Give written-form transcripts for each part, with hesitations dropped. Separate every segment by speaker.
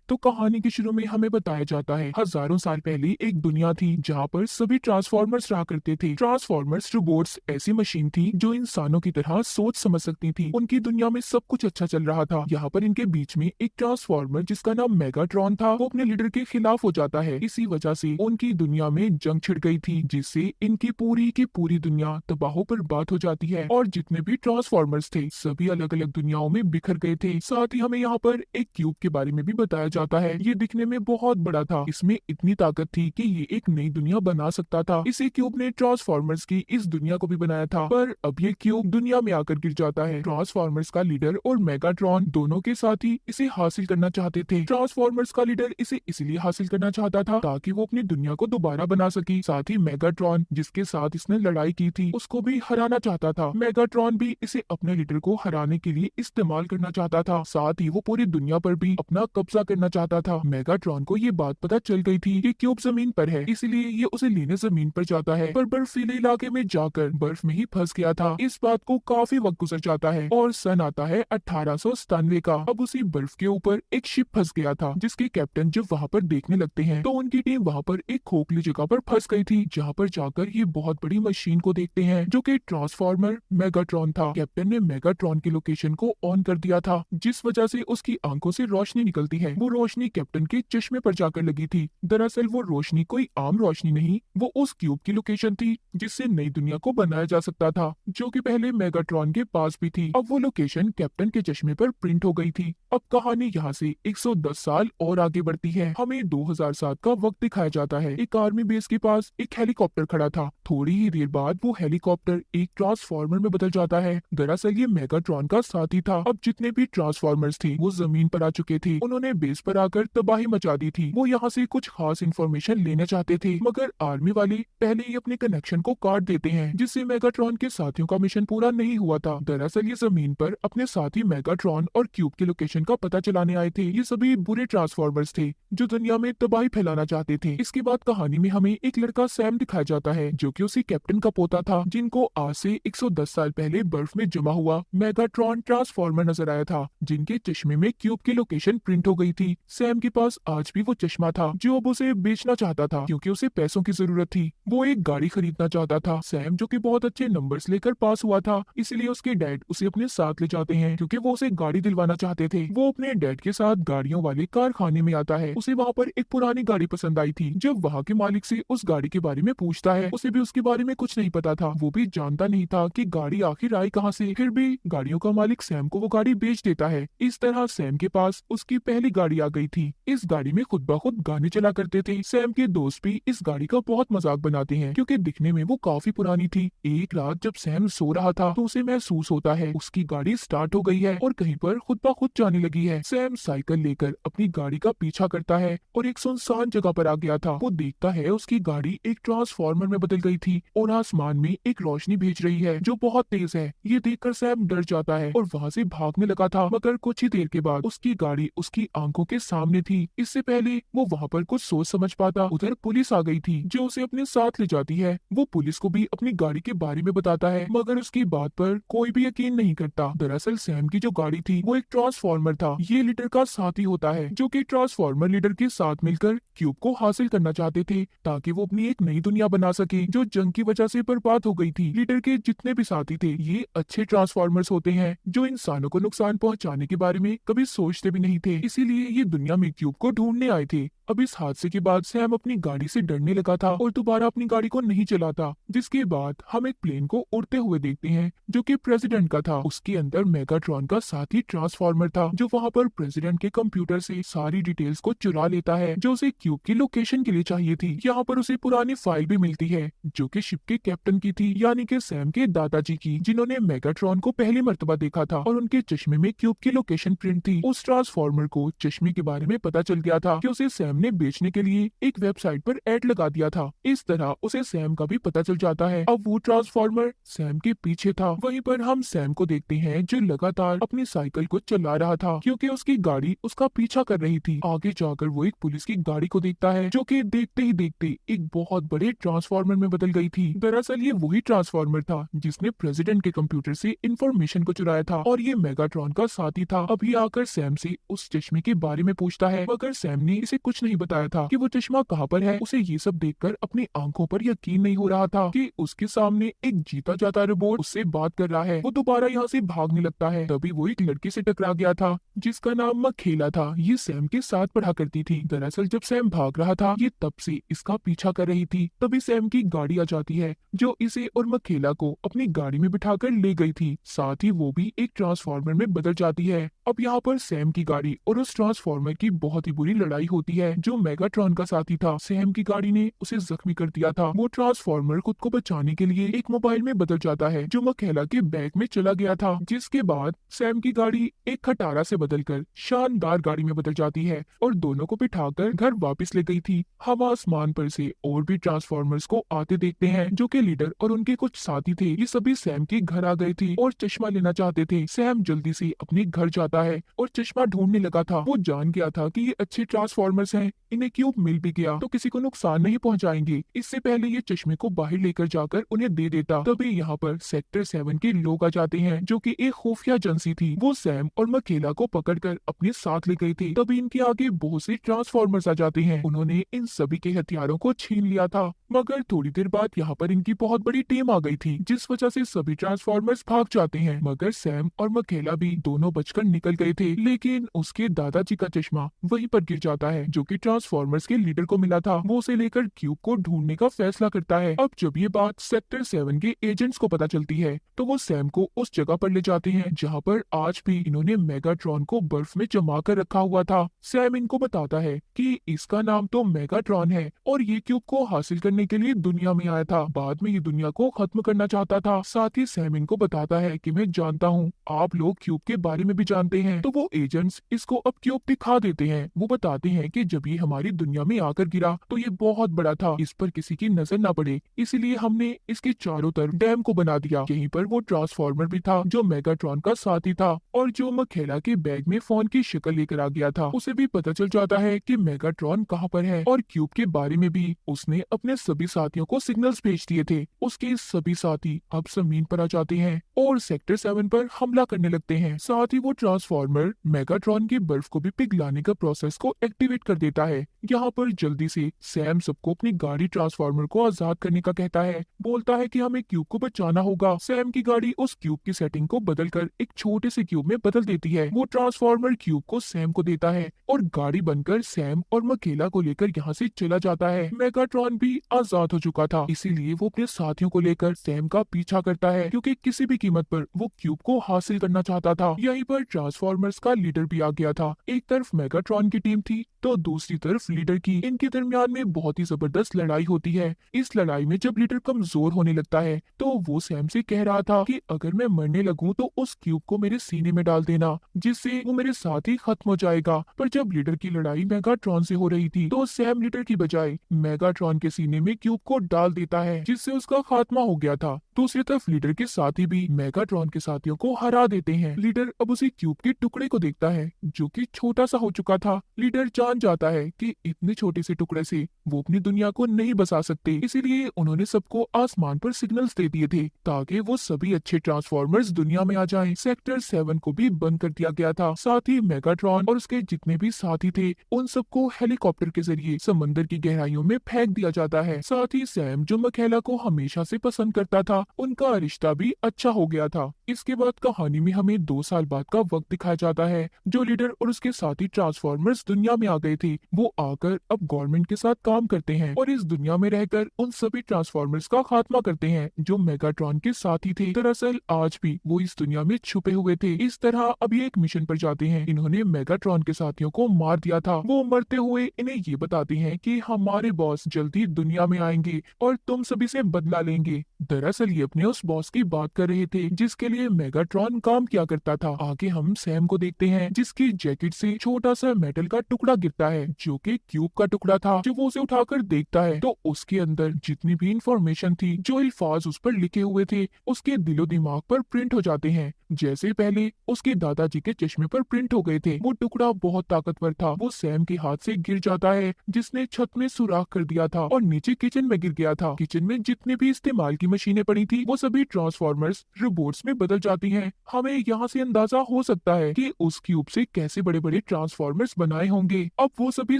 Speaker 1: तो कहानी के शुरू में हमें बताया जाता है हजारों साल पहले एक दुनिया थी जहाँ पर सभी ट्रांसफॉर्मर्स रहा करते थे। ट्रांसफॉर्मर्स रोबोट्स ऐसी मशीन थी जो इंसानों की तरह सोच समझ सकती थी। उनकी दुनिया में सब कुछ अच्छा चल रहा था। यहाँ पर इनके बीच में एक ट्रांसफॉर्मर जिसका नाम मेगाट्रॉन था वो अपने लीडर के खिलाफ हो जाता है। इसी वजह से उनकी दुनिया में जंग छिड़ गई थी जिससे इनकी पूरी की पूरी दुनिया तबाह बर्बाद हो जाती है और जितने भी ट्रांसफॉर्मर्स थे सभी अलग अलग दुनियाओं में बिखर गए थे। साथ ही हमें यहाँ पर एक क्यूब के बारे में भी बताया जाता है। ये दिखने में बहुत बड़ा था, इसमें इतनी ताकत थी कि ये एक नई दुनिया बना सकता था। इसी क्यूब ने ट्रांसफॉर्मर्स की इस दुनिया को भी बनाया था, पर अब ये क्यूब दुनिया में आकर गिर जाता है। ट्रांसफॉर्मर्स का लीडर और मेगाट्रॉन दोनों के साथ ही इसे हासिल करना चाहते थे। ट्रांसफॉर्मर्स का लीडर इसे इसलिए हासिल करना चाहता था ताकि वो अपनी दुनिया को दोबारा बना सके। साथ ही मेगाट्रॉन जिसके साथ इसने लड़ाई की थी उसको भी हराना चाहता था। मेगाट्रॉन भी इसे अपने लीडर को हराने के लिए इस्तेमाल करना चाहता था। साथ ही वो पूरी दुनिया पर भी अपना कब्जा करना चाहता था। मेगाट्रॉन को ये बात पता चल गई थी कि क्यूब जमीन पर है, इसलिए ये उसे लेने जमीन पर जाता है, पर बर्फीले इलाके में जाकर बर्फ में ही फंस गया था। इस बात को काफी वक्त गुजर जाता है और सन आता है 1897 का। अब उसी बर्फ के ऊपर एक शिप फंस गया था जिसके कैप्टन जब वहाँ पर देखने लगते हैं तो उनकी टीम वहाँ पर एक खोखली जगह पर फंस गई थी, जहाँ पर जाकर ये बहुत बड़ी मशीन को देखते हैं जो कि ट्रांसफॉर्मर मेगाट्रॉन था। कैप्टन ने मेगाट्रॉन की लोकेशन को ऑन कर दिया था जिस वजह से उसकी आंखों से रोशनी निकलती है। वो रोशनी कैप्टन के चश्मे पर जाकर लगी थी। दरअसल वो रोशनी कोई आम रोशनी नहीं, वो उस क्यूब की लोकेशन थी जिससे नई दुनिया को बनाया जा सकता था, जो कि पहले मेगाट्रॉन के पास भी थी। अब वो लोकेशन कैप्टन के चश्मे पर प्रिंट हो गई थी। अब कहानी यहाँ से 110 साल और आगे बढ़ती है। हमें 2007 का वक्त दिखाया जाता है। एक आर्मी बेस के पास एक हेलीकॉप्टर खड़ा था। थोड़ी ही देर बाद वो हेलीकॉप्टर एक ट्रांसफॉर्मर में बदल जाता है। दरअसल ये मेगाट्रॉन का साथी था। अब जितने भी ट्रांसफॉर्मर्स थे वो जमीन पर आ चुके थे। उन्होंने बेस पर आकर तबाही मचा दी थी। वो यहाँ से कुछ खास इन्फॉर्मेशन लेना चाहते थे, मगर आर्मी वाले पहले ही अपने कनेक्शन को काट देते हैं जिससे मेगाट्रॉन के साथियों का मिशन पूरा नहीं हुआ था। दरअसल ये जमीन पर अपने साथी मेगाट्रॉन और क्यूब के लोकेशन का पता चलाने आए थे। ये सभी बुरे ट्रांसफॉर्मर्स थे जो दुनिया में तबाही फैलाना चाहते थे। इसके बाद कहानी में हमें एक लड़का सैम दिखाया जाता है जो कि उसी कैप्टन का पोता था जिनको आज से 110 साल पहले बर्फ में जमा हुआ मेगाट्रॉन ट्रांसफॉर्मर नजर आया था, जिनके चश्मे में क्यूब की लोकेशन प्रिंट हो गई थी। सैम के पास आज भी वो चश्मा था जो अब उसे बेचना चाहता था क्योंकि उसे पैसों की जरूरत थी। वो एक गाड़ी खरीदना चाहता था। सैम जो कि बहुत अच्छे नंबर्स लेकर पास हुआ था, इसलिए उसके डैड उसे अपने साथ ले जाते हैं क्योंकि वो उसे गाड़ी दिलवाना चाहते थे। वो अपने डैड के साथ गाड़ियों वाले कारखाने में आता है। उसे वहाँ पर एक पुरानी गाड़ी पसंद आई थी। जब वहाँ के मालिक से उस गाड़ी के बारे में पूछता है, उसे भी उसके बारे में कुछ नहीं पता था। वो भी जानता नहीं था कि गाड़ी आखिर आई कहाँ से। फिर भी गाड़ियों का मालिक सैम को वो गाड़ी बेच देता है। इस तरह सैम के पास उसकी पहली गाड़ी आ गई थी। इस गाड़ी में खुद ब खुद गाने चला करते थे। सैम के दोस्त भी इस गाड़ी का बहुत मजाक बनाते हैं क्योंकि दिखने में वो काफी पुरानी थी। एक रात जब सैम सो रहा था तो उसे महसूस होता है उसकी गाड़ी स्टार्ट हो गई है और कहीं पर खुद ब खुद जाने लगी है। सैम साइकिल लेकर अपनी गाड़ी का पीछा करता है और एक सुनसान जगह पर आ गया था। वो देखता है उसकी गाड़ी एक ट्रांसफॉर्मर में बदल गई थी और आसमान में एक रोशनी भेज रही है जो बहुत तेज है। ये देखकर सैम डर जाता है और वहाँ से भागने लगा था, मगर कुछ ही देर के बाद उसकी गाड़ी उसकी आंखों के सामने थी। इससे पहले वो वहाँ पर कुछ सोच समझ पाता उधर पुलिस आ गई थी जो उसे अपने साथ ले जाती है। वो पुलिस को भी अपनी गाड़ी के बारे में बताता है, मगर उसकी बात पर कोई भी यकीन नहीं करता। दरअसल सैम की जो गाड़ी थी वो एक ट्रांसफॉर्मर था। ये लीडर का साथी होता है जो कि ट्रांसफॉर्मर लीडर के साथ मिलकर क्यूब को हासिल करना चाहते थे ताकि वो अपनी एक नई दुनिया बना सके जो जंग की वजह से बर्बाद हो गई थी। लीडर के जितने भी साथी थे ये अच्छे ट्रांसफॉर्मर्स होते हैं जो इंसानों को नुकसान पहुंचाने के बारे में कभी सोचते भी नहीं थे, इसीलिए ये दुनिया में क्यूब को ढूंढने आए थे। अब इस हादसे के बाद सैम अपनी गाड़ी से डरने लगा था और दोबारा अपनी गाड़ी को नहीं चलाता, जिसके बाद हम एक प्लेन को उड़ते हुए देखते हैं जो कि प्रेसिडेंट का था। उसके अंदर मेगाट्रॉन का साथी ट्रांसफॉर्मर था जो वहाँ पर प्रेसिडेंट के कंप्यूटर से सारी डिटेल्स को चुरा लेता है जो उसे क्यूब की लोकेशन के लिए चाहिए थी। यहाँ पर उसे पुरानी फाइल भी मिलती है जो कि शिप के कैप्टन की थी, यानी कि सैम के दादाजी की, जिन्होंने मेगाट्रॉन को पहली मर्तबा देखा था और उनके चश्मे में क्यूब की लोकेशन प्रिंट थी। उस ट्रांसफॉर्मर को चश्मे के बारे में पता चल गया था कि उसे सैम ने बेचने के लिए एक वेबसाइट पर ऐड लगा दिया था। इस तरह उसे सैम का भी पता चल जाता है। अब वो ट्रांसफॉर्मर सैम के पीछे था। वहीं पर हम सैम को देखते हैं जो लगातार अपनी साइकिल को चला रहा था क्योंकि उसकी गाड़ी उसका पीछा कर रही थी। आगे जाकर वो एक पुलिस की गाड़ी को देखता है जो कि देखते ही देखते एक बहुत बड़े ट्रांसफॉर्मर में बदल गई थी। दरअसल ये वही ट्रांसफॉर्मर था जिसने प्रेसिडेंट के कंप्यूटर से इंफॉर्मेशन को चुराया था और ये मेगाट्रॉन का साथी था। अभी आकर सैम से उस चश्मे के बारे बारे में पूछता है, मगर सैम ने इसे कुछ नहीं बताया था कि वो चश्मा कहाँ पर है। उसे ये सब देखकर अपनी आंखों पर यकीन नहीं हो रहा था कि उसके सामने एक जीता जाता रोबोट उससे बात कर रहा है। वो दोबारा यहाँ से भागने लगता है, तभी वो एक लड़की से टकरा गया था जिसका नाम मखेला था। ये सैम के साथ पढ़ा करती थी। दरअसल जब सैम भाग रहा था ये तब से इसका पीछा कर रही थी। तभी सैम की गाड़ी आ जाती है जो इसे और मखेला को अपनी गाड़ी में बिठाकर ले गई थी। साथ ही वो भी एक ट्रांसफॉर्मर में बदल जाती है। अब यहाँ पर सैम की गाड़ी और उस ट्रांसफॉर्मर की बहुत ही बुरी लड़ाई होती है जो मेगाट्रॉन का साथी था। सैम की गाड़ी ने उसे जख्मी कर दिया था। वो ट्रांसफॉर्मर खुद को बचाने के लिए एक मोबाइल में बदल जाता है जो मखेला के बैग में चला गया था, जिसके बाद सैम की गाड़ी एक खटारा से बदलकर शानदार गाड़ी में बदल जाती है और दोनों को बिठाकर घर वापस ले गई थी। हम आसमान पर से और भी ट्रांसफॉर्मर्स को आते देखते हैं जो कि लीडर और उनके कुछ साथी थे। ये सभी सैम के घर आ गए थे और चश्मा लेना चाहते थे। सैम जल्दी से अपने घर जाता है और चश्मा ढूंढने लगा था। वो जान गया था कि ये अच्छे ट्रांसफॉर्मर्स हैं, इन्हें क्यूब मिल भी गया तो किसी को नुकसान नहीं पहुंचाएंगे। इससे पहले ये चश्मे को बाहर लेकर जाकर उन्हें दे देता। तभी यहाँ पर सेक्टर 7 के लोग आ जाते हैं जो कि एक खुफिया एजेंसी थी। वो सैम और मखेला को पकड़कर अपने साथ ले गए थे। तभी इनके आगे बहुत से ट्रांसफॉर्मर्स आ जाते हैं। उन्होंने इन सभी के हथियारों को छीन लिया था, मगर थोड़ी देर बाद यहाँ पर इनकी बहुत बड़ी टीम आ गई थी जिस वजह से सभी ट्रांसफॉर्मर्स भाग जाते हैं। मगर सैम और मखेला भी दोनों बचकर निकल गए थे, लेकिन उसके दादाजी का चश्मा वहीं पर गिर जाता है जो कि ट्रांसफॉर्मर्स के लीडर को मिला था। वो उसे लेकर क्यूब को ढूंढने का फैसला करता है। अब जब ये बात सेक्टर 7 के एजेंट्स को पता चलती है तो वो सैम को उस जगह पर ले जाते हैं जहाँ पर आज भी इन्होंने मेगाट्रॉन को बर्फ में जमा कर रखा हुआ था। सैम इनको बताता है कि इसका नाम तो मेगाट्रॉन है और ये क्यूब को हासिल करने के लिए दुनिया में आया था। बाद में ये दुनिया को खत्म करना चाहता था। साथ ही सैम इनको बताता है कि मैं जानता हूँ आप लोग क्यूब के बारे में भी जानते हैं। तो वो एजेंट्स इसको अब क्यूब दिखा देते हैं। वो बताते हैं कि जब ये हमारी दुनिया में आकर गिरा तो ये बहुत बड़ा था, इस पर किसी की नजर ना पड़े, इसलिए हमने इसके चारों तरफ डैम को बना दिया। यहीं पर वो ट्रांसफॉर्मर भी था जो मेगाट्रॉन का साथी था और जो मखेला के बैग में फोन की शक्ल लेकर आ गया था। उसे भी पता चल जाता है कि मेगाट्रॉन कहाँ पर है और क्यूब के बारे में भी उसने अपने सभी साथियों को सिग्नल्स भेज दिए थे। उसके सभी साथी अब जमीन पर आ जाते हैं और सेक्टर 7 पर हमला करने लगते हैं। साथ ही वो ट्रांसफॉर्मर मेगाट्रॉन की बर्फ को भी पिघलाने का प्रोसेस को एक्टिवेट कर देता है। यहाँ पर जल्दी से सैम सबको अपनी गाड़ी ट्रांसफॉर्मर को आजाद करने का कहता है। बोलता है कि हमें क्यूब को बचाना होगा। सैम की गाड़ी उस क्यूब की सेटिंग को बदलकर एक छोटे से क्यूब में बदल देती है। वो ट्रांसफॉर्मर क्यूब को सैम को देता है और गाड़ी बनकर सैम और मखेला को लेकर यहाँ से चला जाता है। मेगाट्रॉन भी आजाद हो चुका था, इसीलिए वो अपने साथियों को लेकर सैम का पीछा करता है क्योंकि किसी भी कीमत पर वो क्यूब को हासिल करना चाहता था। यहीं पर ट्रांसफॉर्मर्स का लीडर भी आ गया था। एक तरफ मेगाट्रॉन की टीम थी तो दूसरी तरफ लीडर की। इनके दरमियान में बहुत ही जबरदस्त लड़ाई होती है। इस लड़ाई में जब लीडर कमजोर होने लगता है तो वो सैम से कह रहा था कि अगर मैं मरने लगूं तो उस क्यूब को मेरे सीने में डाल देना, जिससे वो मेरे साथ ही खत्म हो जाएगा। पर जब लीडर की लड़ाई मेगाट्रॉन से हो रही थी तो सैम लीडर की बजाय मेगाट्रॉन के सीने में क्यूब को डाल देता है, जिससे उसका खात्मा हो गया था। दूसरी तरफ लीडर के साथी भी मेगाट्रॉन के साथियों को हरा देते हैं। लीडर अब उसी क्यूब के टुकड़े को देखता है जो कि छोटा सा हो चुका था। लीडर जान जाता है कि इतने छोटे से टुकड़े से वो अपनी दुनिया को नहीं बसा सकते, इसीलिए उन्होंने सबको आसमान पर सिग्नल्स दे दिए थे ताकि वो सभी अच्छे ट्रांसफॉर्मर्स दुनिया में आ जाएं। सेक्टर 7 को भी बंद कर दिया गया था। साथ ही मेगाट्रॉन और उसके जितने भी साथी थे उन सबको हेलीकॉप्टर के जरिए समंदर की गहराइयों में फेंक दिया जाता है। साथ ही सैम जो मखेला को हमेशा से पसंद करता था उनका रिश्ता भी अच्छा हो गया था। इसके बाद कहानी में हमें 2 साल बाद का वक्त दिखाया जाता है। जो लीडर और उसके साथी ट्रांसफॉर्मर्स दुनिया में आ गए थे वो आकर अब गवर्नमेंट के साथ काम करते हैं और इस दुनिया में रहकर उन सभी ट्रांसफॉर्मर्स का खात्मा करते हैं जो मेगाट्रॉन के साथी थे। दरअसल आज भी वो इस दुनिया में छुपे हुए थे। इस तरह अभी एक मिशन पर जाते हैं। इन्होंने मेगाट्रॉन के साथियों को मार दिया था। वो मरते हुए इन्हें ये बताते हैं कि हमारे बॉस जल्दी दुनिया में आएंगे और तुम सभी से बदला लेंगे। दरअसल ये अपने उस बॉस की बात कर रहे थे जिसके लिए मेगाट्रॉन काम किया करता था। आगे हम सैम को देखते हैं जिसकी जैकेट से छोटा सा मेटल का टुकड़ा गिरता है जो कि एक क्यूब का टुकड़ा था। जब वो उसे उठाकर देखता है तो उसके अंदर जितनी भी इंफॉर्मेशन थी, जो अल्फाज उस पर लिखे हुए थे, उसके दिलो दिमाग पर प्रिंट हो जाते हैं, जैसे पहले उसके दादाजी के चश्मे पर प्रिंट हो गए थे। वो टुकड़ा बहुत ताकतवर था। वो सैम के हाथ से गिर जाता है, जिसने छत में सुराख कर दिया था और नीचे किचन में गिर गया था। किचन में जितने भी इस्तेमाल की मशीनें पड़ी थी, वो सभी ट्रांसफॉर्मर्स रोबोट्स में बदल जाती हैं। हमें यहाँ से अंदाजा हो सकता है कि उस क्यूब से कैसे बड़े बड़े ट्रांसफॉर्मर्स बनाए होंगे। अब वो सभी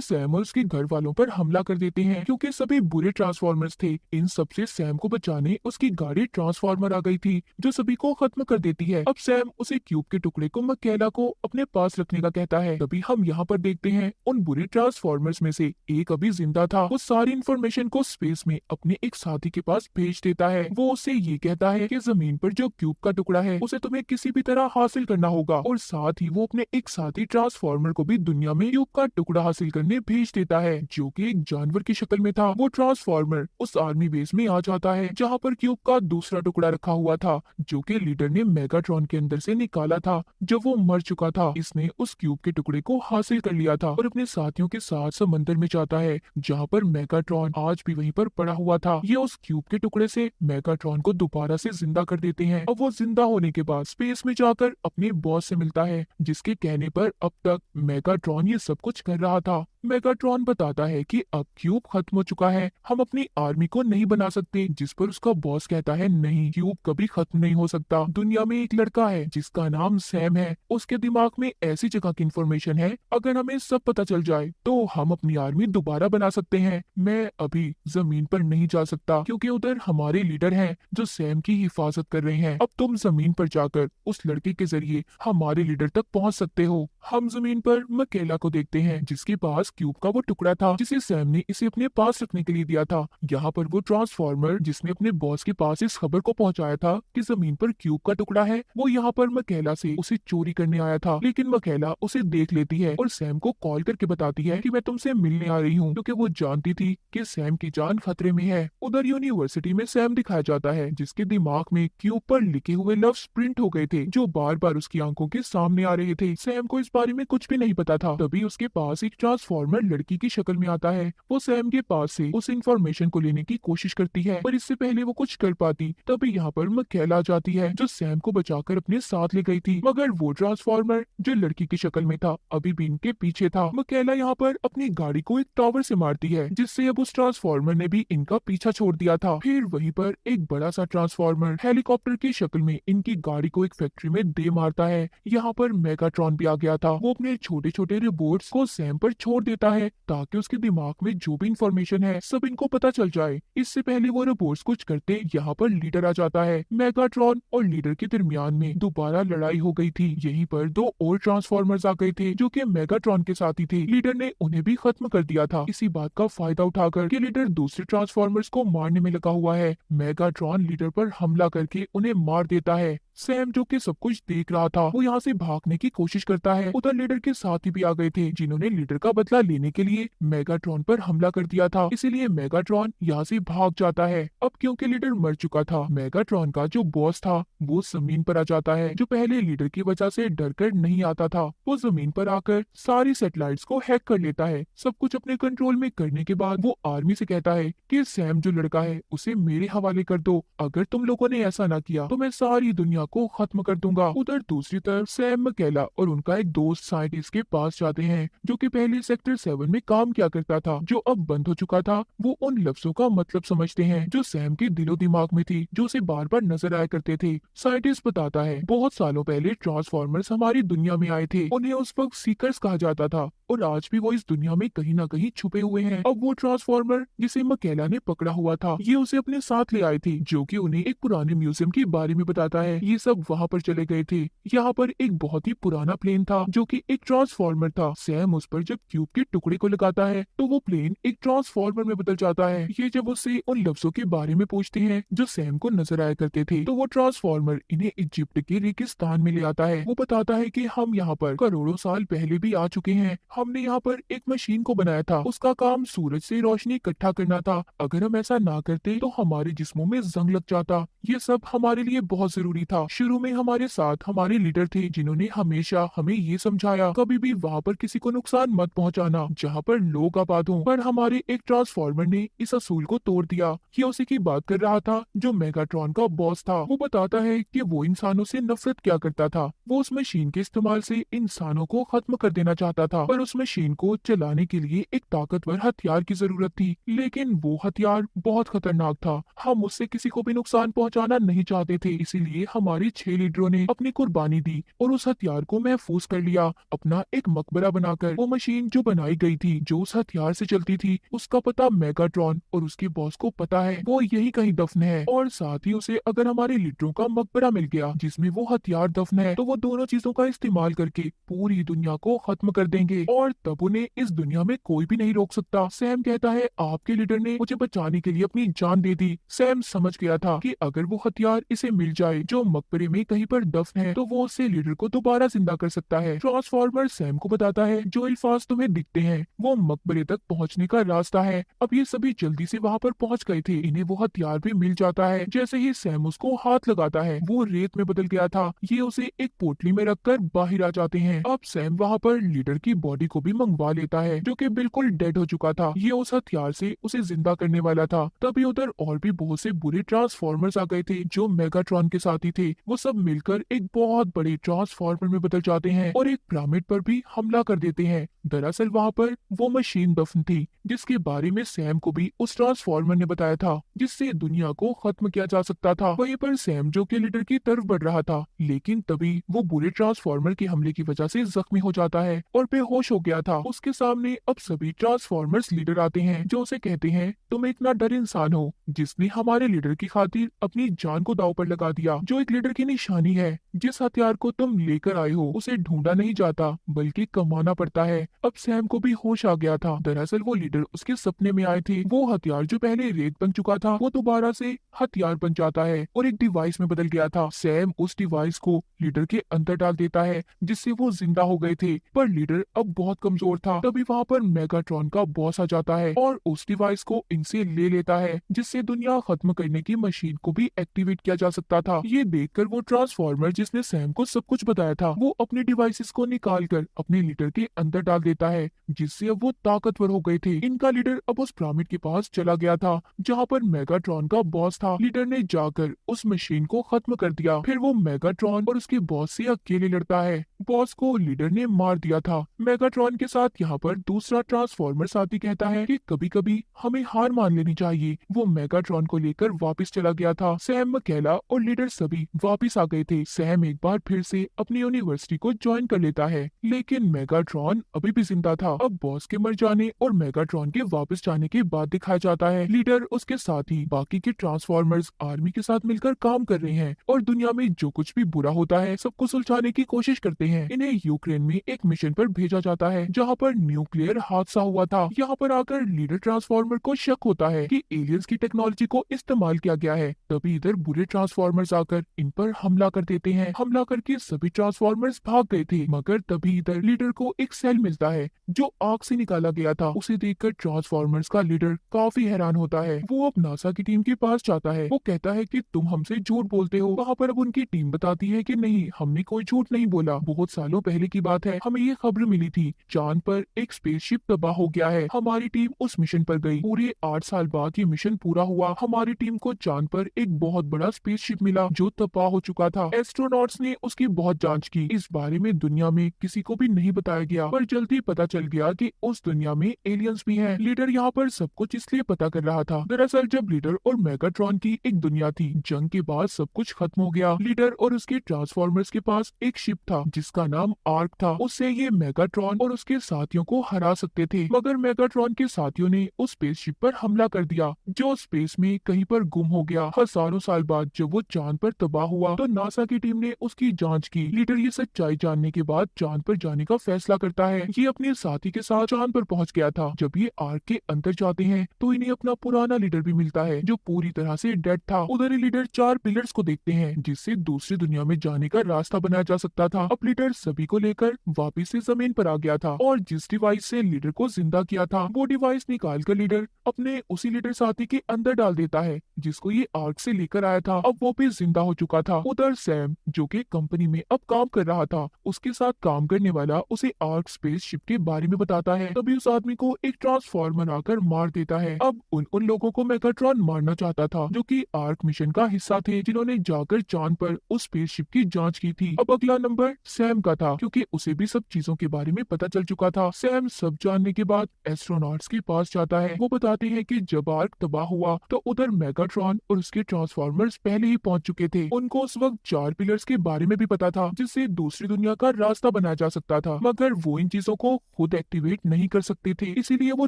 Speaker 1: सैम और उसके घर वालों पर हमला कर देते हैं, क्योंकि सभी बुरे ट्रांसफॉर्मर्स थे। इन सबसे सैम को बचाने उसकी गाड़ी ट्रांसफॉर्मर आ गई थी, जो सभी को खत्म कर देती है। अब सैम उसे क्यूब के टुकड़े को मकैला को अपने पास रखने का कहता है। तभी हम यहाँ पर देखते हैं उन बुरे ट्रांसफॉर्मर्स में से एक अभी जिंदा था। वो सारी इंफॉर्मेशन को स्पेस में अपने एक साथी के पास भेज देता है। वो उसे ये कहता है कि जमीन पर जो क्यूब का टुकड़ा है, उसे तुम्हें किसी भी तरह हासिल करना होगा, और साथ ही वो अपने एक साथी ट्रांसफॉर्मर को भी दुनिया में क्यूब का टुकड़ा हासिल करने भेज देता है, जो कि एक जानवर की शक्ल में था। वो ट्रांसफॉर्मर उस आर्मी बेस में आ जाता है, जहाँ पर क्यूब का दूसरा टुकड़ा रखा हुआ था, जो कि लीडर ने मेगाट्रॉन के अंदर से निकाला था जब वो मर चुका था। इसने उस क्यूब के टुकड़े को हासिल कर लिया था और अपने साथियों के साथ समंदर में जाता है, जहाँ पर मेगाट्रॉन आज भी वहीं पर पड़ा हुआ था। ये उस क्यूब के टुकड़े से मेगाट्रॉन को दोबारा से जिंदा कर देते हैं। अब वो जिंदा होने के बाद स्पेस में जाकर अपने बॉस से मिलता है, जिसके कहने पर अब तक मेगाट्रॉन ये सब कुछ कर रहा था। मेगाट्रॉन बताता है कि अब क्यूब खत्म हो चुका है, हम अपनी आर्मी को नहीं बना सकते। जिस पर उसका बॉस कहता है, नहीं, क्यूब कभी खत्म नहीं हो सकता। दुनिया में एक लड़का है जिसका नाम सैम है, उसके दिमाग में ऐसी जगह की इंफॉर्मेशन है, अगर हमें सब पता चल जाए तो हम अपनी आर्मी दोबारा बना सकते हैं। मैं अभी जमीन पर नहीं जा सकता, क्योंकि उधर हमारे लीडर हैं जो सैम की हिफाजत कर रहे हैं। अब तुम जमीन पर जाकर उस लड़के के जरिए हमारे लीडर तक पहुंच सकते हो। हम जमीन पर मकेला को देखते हैं, जिसके पास क्यूब का वो टुकड़ा था जिसे सैम ने इसे अपने पास रखने के लिए दिया था। यहाँ पर वो ट्रांसफॉर्मर जिसने अपने बॉस के पास इस खबर को पहुंचाया था कि जमीन पर क्यूब का टुकड़ा है, वो यहाँ पर मकेला से उसे चोरी करने आया था। लेकिन मकेला उसे देख लेती है और सैम को कॉल करके बताती है कि मैं तुमसे मिलने आ रही हूँ, क्योंकि वो जानती थी कि सैम की जान खतरे में है। उधर यूनिवर्सिटी में सैम दिखाया जाता है, जिसके दिमाग में क्यूब पर लिखे हुए लफ्ज प्रिंट हो गए थे, जो बार बार उसकी आंखों के सामने आ रहे थे। सैम को इस बारे में कुछ भी नहीं पता था। तभी उसके पास एक ट्रांसफॉर्मर लड़की की शक्ल में आता है। वो सैम के पास से उस इंफॉर्मेशन को लेने की कोशिश करती है, पर इससे पहले वो कुछ कर पाती, तभी यहाँ पर मकैला आ जाती है, जो सैम को बचाकर अपने साथ ले गई थी। मगर वो ट्रांसफॉर्मर जो लड़की की शक्ल में था, अभी भी इनके पीछे था। मकैला यहाँ पर अपनी गाड़ी को एक टावर से मारती है, जिससे अब उस ट्रांसफॉर्मर ने भी इनका पीछा छोड़ दिया था। फिर वहीं पर एक बड़ा सा ट्रांसफॉर्मर हेलीकॉप्टर की शक्ल में इनकी गाड़ी को एक फैक्ट्री में दे मारता है। यहाँ पर मेगाट्रॉन भी आ गया था। वो अपने छोटे छोटे रोबोट्स को सैम पर छोड़ देता है, ताकि उसके दिमाग में जो भी इंफॉर्मेशन है सब इनको पता चल जाए। इससे पहले वो रोबोट्स कुछ करते, यहाँ पर लीडर आ जाता है। मेगाट्रॉन और लीडर के दरमियान में दोबारा लड़ाई हो गई थी। यहीं पर दो और ट्रांसफॉर्मर्स आ गए थे, जो कि मेगाट्रॉन के साथी थे। लीडर ने उन्हें भी खत्म कर दिया था। इसी बात का फायदा उठाकर कि लीडर दूसरे ट्रांसफॉर्मर्स को मारने में लगा हुआ है, मेगाट्रॉन लीडर पर हमला करके उन्हें मार देता है। सैम जो कि सब कुछ देख रहा था, वो यहाँ से भागने की कोशिश करता है। उधर लीडर के साथी भी आ गए थे, जिन्होंने लीडर का बदला लेने के लिए मेगाट्रॉन पर हमला कर दिया था। इसीलिए मेगाट्रॉन यहाँ से भाग जाता है। अब क्योंकि लीडर मर चुका था, मेगाट्रॉन का जो बॉस था वो जमीन पर आ जाता है, जो पहले लीडर की वजह से डर कर नहीं आता था। वो जमीन पर आकर सारी सैटेलाइट्स को हैक कर लेता है। सब कुछ अपने कंट्रोल में करने के बाद वो आर्मी से कहता है कि सैम जो लड़का है उसे मेरे हवाले कर दो। अगर तुम लोगों ने ऐसा ना किया तो मैं सारी दुनिया को खत्म कर दूंगा। उधर दूसरी तरफ सैम मकैला और उनका एक दोस्त साइंटिस्ट के पास जाते हैं, जो कि पहले सेक्टर 7 में काम किया करता था, जो अब बंद हो चुका था। वो उन लफ्जों का मतलब समझते हैं जो सैम के दिलो दिमाग में थी, जो उसे बार बार नजर आया करते थे। साइंटिस्ट बताता है, बहुत सालों पहले ट्रांसफॉर्मर्स हमारी दुनिया में आए थे। उन्हें उस वक्त सीकर्स कहा जाता था, और आज भी वो इस दुनिया में कहीं ना कहीं छुपे हुए हैं। अब वो ट्रांसफॉर्मर जिसे मकैला ने पकड़ा हुआ था, ये उसे अपने साथ ले आए थे, जो कि उन्हें एक पुराने म्यूजियम के बारे में बताता है। ये सब वहाँ पर चले गए थे। यहाँ पर एक बहुत ही पुराना प्लेन था, जो कि एक ट्रांसफॉर्मर था। सैम उस पर जब क्यूब के टुकड़े को लगाता है तो वो प्लेन एक ट्रांसफॉर्मर में बदल जाता है। ये जब उससे उन लफ्जों के बारे में पूछते हैं जो सैम को नजर आया करते थे, तो वो ट्रांसफॉर्मर इन्हें इजिप्ट के रेगिस्तान में ले आता है। वो बताता है कि हम यहाँ पर करोड़ों साल पहले भी आ चुके हैं। हमने यहाँ पर एक मशीन को बनाया था, उसका काम सूरज से रोशनी इकट्ठा करना था। अगर हम ऐसा ना करते तो हमारे जिस्मों में जंग लग जाता। ये सब हमारे लिए बहुत जरूरी था। था। शुरू में हमारे साथ हमारे लीडर थे जिन्होंने हमेशा हमें ये समझाया कभी भी वहाँ पर किसी को नुकसान मत पहुँचाना जहाँ पर लोग आबाद हों। पर हमारे एक ट्रांसफॉर्मर ने इस असूल को तोड़ दिया। ये उसी की बात कर रहा था जो मेगाट्रॉन का बॉस था। वो बताता है कि वो इंसानों से नफरत क्या करता था। वो उस मशीन के इस्तेमाल से इंसानों को खत्म कर देना चाहता था, पर उस मशीन को चलाने के लिए एक ताकतवर हथियार की जरूरत थी। लेकिन वो हथियार बहुत खतरनाक था। हम उससे किसी को भी नुकसान पहुंचाना नहीं चाहते थे, इसीलिए हमारे 6 लीडरों ने अपनी कुर्बानी दी और उस हथियार को महफूज कर लिया, अपना एक मकबरा बनाकर। वो मशीन जो बनाई गई थी, जो उस हथियार से चलती थी, उसका पता मेगाट्रॉन और उसके बॉस को पता है। वो यही कहीं दफन है और साथ ही उसे अगर हमारे लीडरों का मकबरा मिल गया जिसमें वो हथियार दफन है, तो वो दोनों चीजों का इस्तेमाल करके पूरी दुनिया को खत्म कर देंगे और तब उन्हें इस दुनिया में कोई भी नहीं रोक सकता। सैम कहता है आपके लीडर ने मुझे बचाने के लिए अपनी जान दे दी। सैम समझ गया था कि अगर वो हथियार इसे मिल जाए जो मकबरे में कहीं पर दफन है, तो वो उससे लीडर को दोबारा जिंदा कर सकता है। ट्रांसफॉर्मर सैम को बताता है जो अल्फाज तुम्हें दिखते हैं वो मकबरे तक पहुंचने का रास्ता है। अब ये सभी जल्दी से वहां पर पहुंच गए थे। इन्हें वो हथियार भी मिल जाता है। जैसे ही सैम उसको हाथ लगाता है वो रेत में बदल गया था। ये उसे एक पोटली में रखकर बाहर आ जाते हैं। अब सैम वहां पर लीडर की बॉडी को भी मंगवा लेता है जो कि बिल्कुल डेड हो चुका था। ये उस हथियार से उसे जिंदा करने वाला था। तभी उधर और भी बहुत से बुरे ट्रांसफॉर्मर्स आ गए थे जो मेगाट्रॉन के साथी थे। वो सब मिलकर एक बहुत बड़े ट्रांसफॉर्मर में बदल जाते हैं और एक पिरामिड पर भी हमला कर देते हैं। दरअसल वहां पर वो मशीन दफन थी जिसके बारे में सैम को भी उस ट्रांसफॉर्मर ने बताया था, जिससे दुनिया को खत्म किया जा सकता था। वहीं पर सैम जो कि लीडर की तरफ बढ़ रहा था, लेकिन तभी वो बुरे ट्रांसफॉर्मर के हमले की वजह से जख्मी हो जाता है और बेहोश हो गया था। उसके सामने अब सभी ट्रांसफॉर्मर्स लीडर आते हैं जो उसे कहते हैं तुम इतना डर इंसान हो जिसने हमारे लीडर की खातिर अपनी जान को दांव पर लगा दिया। जो एक लीडर की निशानी है, जिस हथियार को तुम लेकर आए हो उसे ढूंढा नहीं जाता बल्कि कमाना पड़ता है। अब सैम को भी होश आ गया था। दरअसल वो लीडर उसके सपने में आए थे। वो हथियार जो पहले रेत बन चुका था वो दोबारा से हथियार बन जाता है और एक डिवाइस में बदल गया था। सैम उस डिवाइस को लीडर के अंदर डाल देता है जिससे वो जिंदा हो गए थे, पर लीडर अब बहुत कमजोर था। तभी वहाँ पर मेगाट्रॉन का बॉस आ जाता है और उस डिवाइस को इनसे ले लेता है जिससे दुनिया खत्म करने की मशीन को भी एक्टिवेट किया जा सकता था। ये देखकर वो ट्रांसफॉर्मर जिसने सैम को सब कुछ बताया था वो अपने डिवाइसेस को निकाल कर अपने लीडर के अंदर डाल देता है, जिससे अब वो ताकतवर हो गए थे। इनका लीडर अब उस पिरामिड के पास चला गया था जहाँ पर मेगाट्रॉन का बॉस था। लीडर ने जाकर उस मशीन को खत्म कर दिया। फिर वो मेगाट्रॉन और उसके बॉस से अकेले लड़ता है। बॉस को लीडर ने मार दिया था। मेगाट्रॉन के साथ यहाँ पर दूसरा ट्रांसफॉर्मर साथी कहता है कि कभी कभी हमें हार मान लेनी चाहिए। वो मेगाट्रॉन को लेकर वापस चला गया था। सैम, मकैला और लीडर सभी वापस आ गए थे। सैम एक बार फिर से अपनी यूनिवर्सिटी को ज्वाइन कर लेता है, लेकिन मेगाट्रॉन अभी भी जिंदा था। अब बॉस के मर जाने और मेगाट्रॉन के वापस जाने के बाद दिखाया जाता है लीडर उसके साथ ही बाकी के ट्रांसफॉर्मर्स आर्मी के साथ मिलकर काम कर रहे हैं और दुनिया में जो कुछ भी बुरा होता है सबको सुलझाने की कोशिश करते हैं। इन्हें यूक्रेन में एक मिशन पर भेजा जाता है जहाँ पर न्यूक्लियर हादसा हुआ था। यहाँ पर आकर लीडर ट्रांसफॉर्मर को शक होता है कि एलियंस की टेक्नोलॉजी को इस्तेमाल किया गया है। तभी इधर बुरे ट्रांसफॉर्मर्स आकर इन पर हमला कर देते हैं। हमला करके सभी ट्रांसफॉर्मर्स भाग गए थे, मगर तभी इधर लीडर को एक सेल मिलता है जो आग से निकाला गया था। उसे देखकर ट्रांसफॉर्मर्स का लीडर काफी हैरान होता है। वो अब नासा की टीम के पास जाता है। वो कहता है कि तुम हमसे झूठ बोलते हो। वहाँ पर अब उनकी टीम बताती है कि नहीं, हमने कोई झूठ नहीं बोला। बहुत सालों पहले की बात है, हमें ये खबर मिली थी चांद पर एक स्पेसशिप तबाह हो गया है। हमारी टीम उस मिशन पर गई। पूरे 8 साल बाद ये मिशन पूरा हुआ। हमारी टीम को चांद पर एक बहुत बड़ा स्पेसशिप मिला जो तबाह हो चुका था। एस्ट्रोनॉट्स ने उसकी बहुत जांच की। इस बारे में दुनिया में किसी को भी नहीं बताया गया, पर जल्दी पता चल गया कि उस दुनिया में एलियंस भी हैं। लीडर यहाँ पर सब कुछ इसलिए पता कर रहा था। दरअसल जब लीडर और मेगाट्रॉन की एक दुनिया थी, जंग के बाद सब कुछ खत्म हो गया। लीडर और उसके ट्रांसफॉर्मर्स के पास एक शिप था जिसका नाम आर्क था। उससे ये मेगाट्रॉन और उसके साथियों को हरा सकते थे, मगर मेगाट्रॉन के साथियों ने उस स्पेसशिप पर हमला कर दिया जो स्पेस में कहीं पर गुम हो गया। हजारों साल बाद जब वो चांद पर तबाह हुआ तो नासा की टीम ने उसकी जांच की। लीडर ये सच्चाई जानने के बाद चांद पर जाने का फैसला करता है। ये अपने साथी के साथ चांद पर पहुंच गया था। जब ये आर्क के अंदर जाते हैं तो इन्हें अपना पुराना लीडर भी मिलता है जो पूरी तरह से डेड था। उधर ही लीडर 4 पिलर्स को देखते हैं जिससे दूसरी दुनिया में जाने का रास्ता बनाया जा सकता था। अब लीडर सभी को लेकर वापिस से जमीन पर आ गया था और जिस डिवाइस से लीडर को जिंदा किया था वो डिवाइस निकाल कर लीडर अपने उसी लीडर साथी के अंदर डाल देता है जिसको ये आर्क से लेकर आया था। अब वो भी जिंदा हो चुका चुका था। उधर सैम जो कि कंपनी में अब काम कर रहा था, उसके साथ काम करने वाला उसे आर्क स्पेस शिप के बारे में बताता है। तभी उस आदमी को एक ट्रांसफॉर्मर आकर मार देता है। अब उन लोगों को मेगाट्रॉन मारना चाहता था जो कि आर्क मिशन का हिस्सा थे, जिन्होंने जाकर चांद पर उस स्पेसशिप की जांच की थी। अब अगला नंबर सैम का था, क्योंकि उसे भी सब चीजों के बारे में पता चल चुका था। सैम सब जानने के बाद एस्ट्रोनॉट्स के पास जाता है। वो बताते हैं कि जब आर्क तबाह हुआ तो उधर मेगाट्रॉन और उसके ट्रांसफॉर्मर्स पहले ही पहुंच चुके थे। उनको उस वक्त 4 पिलर्स के बारे में भी पता था, जिससे दूसरी दुनिया का रास्ता बनाया जा सकता था, मगर वो इन चीजों को खुद एक्टिवेट नहीं कर सकते थे। इसीलिए वो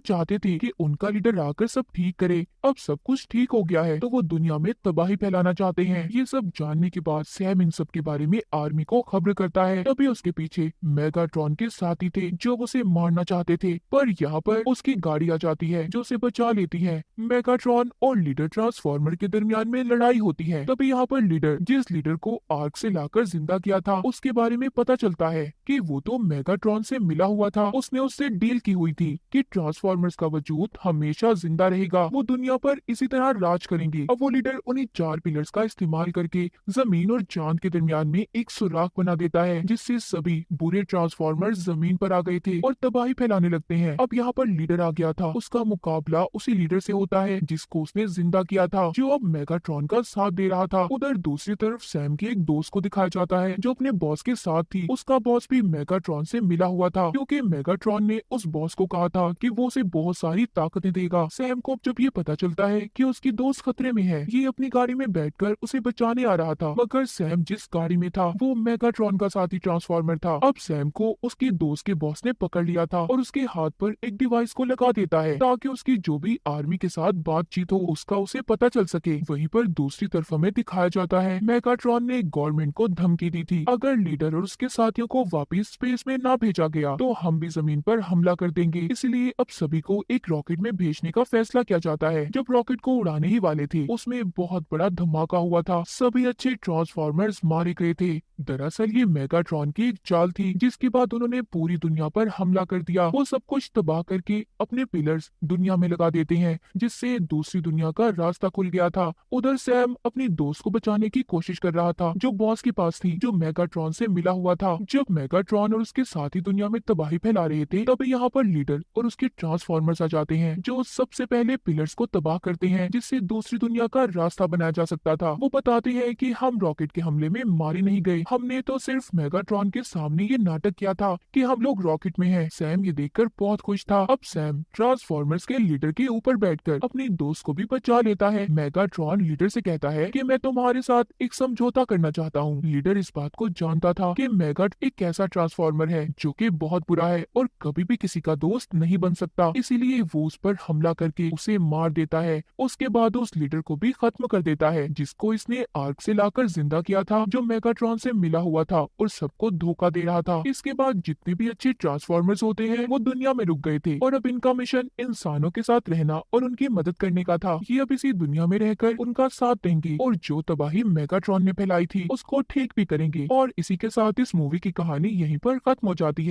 Speaker 1: चाहते थे कि उनका लीडर आकर सब ठीक करे। अब सब कुछ ठीक हो गया है तो वो दुनिया में तबाही फैलाना चाहते हैं। ये सब जानने के बाद सैम इन सब के बारे में आर्मी को खबर करता है। तभी उसके पीछे मेगाट्रॉन के साथी थे जो उसे मारना चाहते थे, पर यहाँ पर उसकी गाड़ी आ जाती है जो उसे बचा लेती है। मेगाट्रॉन और लीडर ट्रांसफॉर्मर के दरमियान में लड़ाई होती है। तभी यहाँ पर लीडर, जिस लीडर को आर्क से लाकर जिंदा किया था, उसके बारे में पता चलता है कि वो तो मेगाट्रॉन से मिला हुआ था। उसने उससे डील की हुई थी कि ट्रांसफॉर्मर्स का वजूद हमेशा जिंदा रहेगा, वो दुनिया पर इसी तरह राज करेंगे। अब वो लीडर उन्हीं 4 पिलर्स का इस्तेमाल करके जमीन और चांद के दरमियान में एक सुराख बना देता है, जिससे सभी बुरे ट्रांसफॉर्मर्स जमीन पर आ गए थे और तबाही फैलाने लगते हैं। अब यहाँ पर लीडर आ गया था, उसका मुकाबला उसी लीडर से होता है जिसको उसने जिंदा किया था, जो अब मेगाट्रॉन का साथ दे रहा था। उधर दूसरी तरफ सैम के एक दोस्त को दिखाया जाता है जो अपने बॉस के साथ थी। उसका बॉस भी मेगाट्रॉन से मिला हुआ था, क्योंकि मेगाट्रॉन ने उस बॉस को कहा था कि वो उसे बहुत सारी ताकतें देगा। सैम को जब ये पता चलता है कि उसकी दोस्त खतरे में है, ये अपनी गाड़ी में बैठकर उसे बचाने आ रहा था, मगर सैम जिस गाड़ी में था वो मेगाट्रॉन का साथी ट्रांसफॉर्मर था। अब सैम को उसके दोस्त के बॉस ने पकड़ लिया था और उसके हाथ पर एक डिवाइस को लगा देता है ताकि उसकी जो भी आर्मी के साथ बातचीत हो उसका उसे पता चल सके। वहीं पर दूसरी तरफ हमें दिखाया जाता है मेगाट्रॉन ने गवर्नमेंट को धमकी दी थी, अगर लीडर और उसके साथियों को वापस स्पेस में ना भेजा गया तो हम भी जमीन पर हमला कर देंगे। इसलिए अब सभी को एक रॉकेट में भेजने का फैसला किया जाता है। जब रॉकेट को उड़ाने ही वाले थे उसमें बहुत बड़ा धमाका हुआ था, सभी अच्छे ट्रांसफॉर्मर्स मारे गए थे। दरअसल ये मेगाट्रॉन की एक चाल थी, जिसके बाद उन्होंने पूरी दुनिया पर हमला कर दिया। वो सब कुछ तबाह करके अपने पिलर्स दुनिया में लगा देते हैं, जिससे दूसरी दुनिया का रास्ता खुल गया था। उधर सैम अपनी दोस्त को बचाने की कोशिश कर रहा था जो बॉस के पास थी, जो मेगाट्रॉन से मिला हुआ था। जब मेगाट्रॉन और उसके साथी दुनिया में तबाही फैला रहे थे तभी यहाँ पर लीडर और उसके ट्रांसफॉर्मर्स आ जाते हैं, जो सबसे पहले पिलर्स को तबाह करते हैं, जिससे दूसरी दुनिया का रास्ता बनाया जा सकता था। वो बताते हैं कि हम रॉकेट के हमले में मारे नहीं गए, हमने तो सिर्फ मेगाट्रॉन के सामने ये नाटक किया था कि हम लोग रॉकेट में हैं। सैम ये देखकर बहुत खुश था। अब सैम ट्रांसफॉर्मर्स के लीडर के ऊपर बैठकर अपनी दोस्त को भी बचा लेता है। मेगाट्रॉन लीडर से कहता है कि मैं तुम्हारे साथ एक समझौता करना चाहता हूँ। लीडर इस बात को जानता था कि मेगाट एक ऐसा ट्रांसफॉर्मर है जो कि बहुत बुरा है और कभी भी किसी का दोस्त नहीं बन सकता, इसीलिए वो उस पर हमला करके उसे मार देता है। उसके बाद उस लीडर को भी खत्म कर देता है जिसको इसने आर्क से लाकर जिंदा किया था, जो मेगाट्रॉन से मिला हुआ था और सबको धोखा दे रहा था। इसके बाद जितने भी अच्छे ट्रांसफॉर्मर्स होते हैं वो दुनिया में रुक गए थे और अब इनका मिशन इंसानों के साथ रहना और उनकी मदद करने का था। ये अब इसी दुनिया में रहकर उनका साथ देंगे और जो तबाही मेगाट्रॉन ने फैलाई थी उसको ठीक भी करेंगे। और इसी के साथ इस मूवी की कहानी यहीं पर खत्म हो जाती है।